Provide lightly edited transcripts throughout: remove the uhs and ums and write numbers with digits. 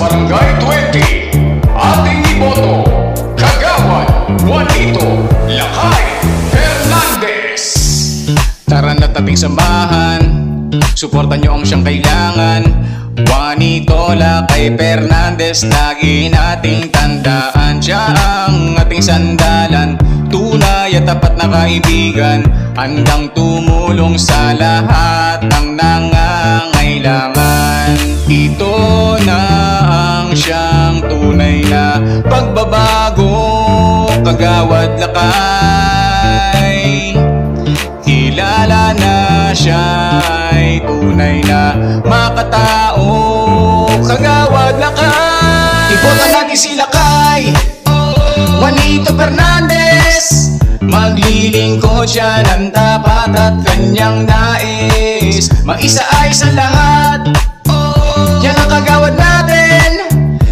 Barangay 20, ating iboto, Kagawad Juanito Lakay Fernandez. Tara na't ating samahan, suportan nyo ang siyang kailangan. Juanito Lakay Fernandez, lagi nating tandaan. Siya ang ating sandalan, tunay at tapat na kaibigan, handang tumulong sa lahat ng nangangailangan. Ito na ang siyang tunay na pagbabago, Kagawad Lakay. Kilala na siya'y tunay na makatao, Kagawad Lakay. Iboto natin si Lakay, Juanito Fernandez. Maglilingkod siya ng tapat at kanyang nais, maisa ay sa lahat. Yan ang kagawad natin,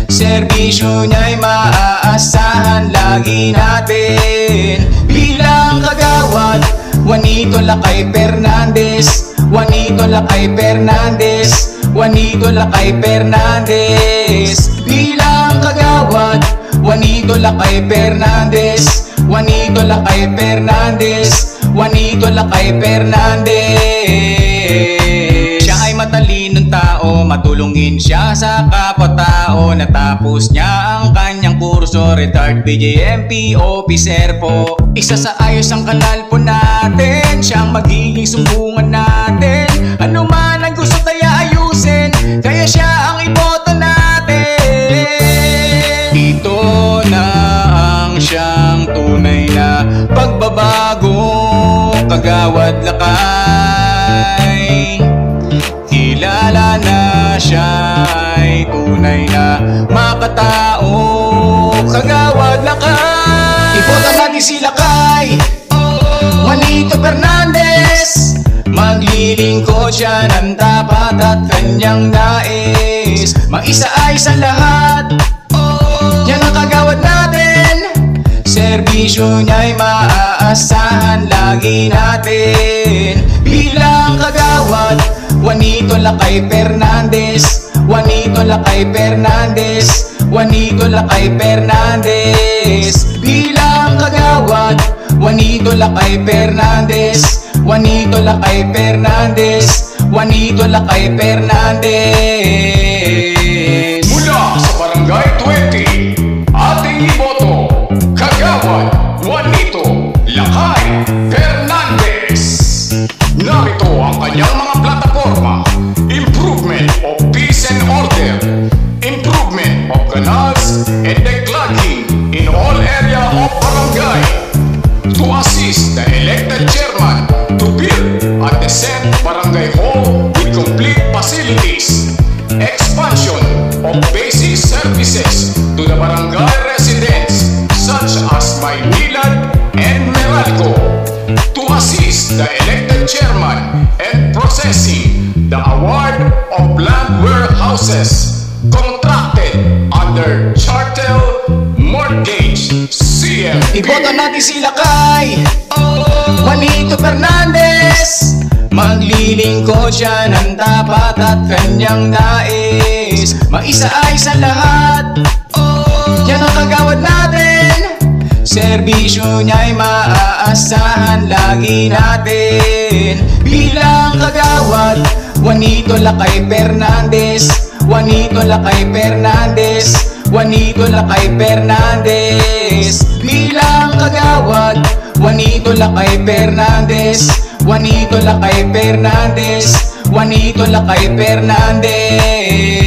serbisyo niya'y maaasahan lagi natin. Bilang kagawad, Juanito Lakay Fernandez, Juanito Lakay Fernandez, Juanito Lakay Fernandez. Bilang kagawad, Juanito Lakay Fernandez, Juanito Lakay Fernandez, Juanito Lakay Fernandez. Siya ay matalinong tao, matulungin siya sa kapwa-tao. Natapos niya ang kanyang kurso, retired BJMP officer po. Isa sa ayos ang kanal po natin, siyang magiging sumbungan natin. Ano man ang gusto tayo ayusin, kaya siya ang iboto natin. Ito na ang siyang tunay na pagbabago, Kagawad Lakay. Kilala na siya'y tunay na makatao, Kagawad Lakay. Iboto natin si Lakay, Juanito Fernandez. Maglilingkod siya ng tapat at kanyang nais, maisa ay sa lahat. Yan ang kagawad natin, serbisyo niya'y maaasahan lagi natin. Bilang kagawad, Juanito Lakay Fernandez, Juanito Lakay Fernandez, Juanito Lakay Fernandez. Bilang kagawad, Juanito Lakay Fernandez, Juanito Lakay Fernandez, Juanito Lakay Fernandez. Mula sa Barangay 20, ating iboto, Kagawad Juanito Lakay Fernandez. Narito ang kanyang mga plataforma: improvement of peace and order, improvement of canals and declogging in all area of barangay, to assist the elected chairman to build a decent barangay hall with complete facilities, expansion of basic services to the barangay residents such as Maynilad and Meralco, to assist the elected chairman in processing the award of land warehouses contracted under Chartel Mortgage CMP. Iboto natin si Lakay, Juanito Fernandez. Maglilingkod siya ng tapat at kanyang nais, maisa ay sa lahat. Yan ang kagawad natin, serbisyo niya'y maaasahan lagi natin. Bilang kagawad, Juanito Lakay Fernandez, Juanito Lakay Fernandez, Juanito Lakay Fernandez. Bilang kagawad, Juanito Lakay Fernandez, Juanito Lakay Fernandez, Juanito Lakay Fernandez.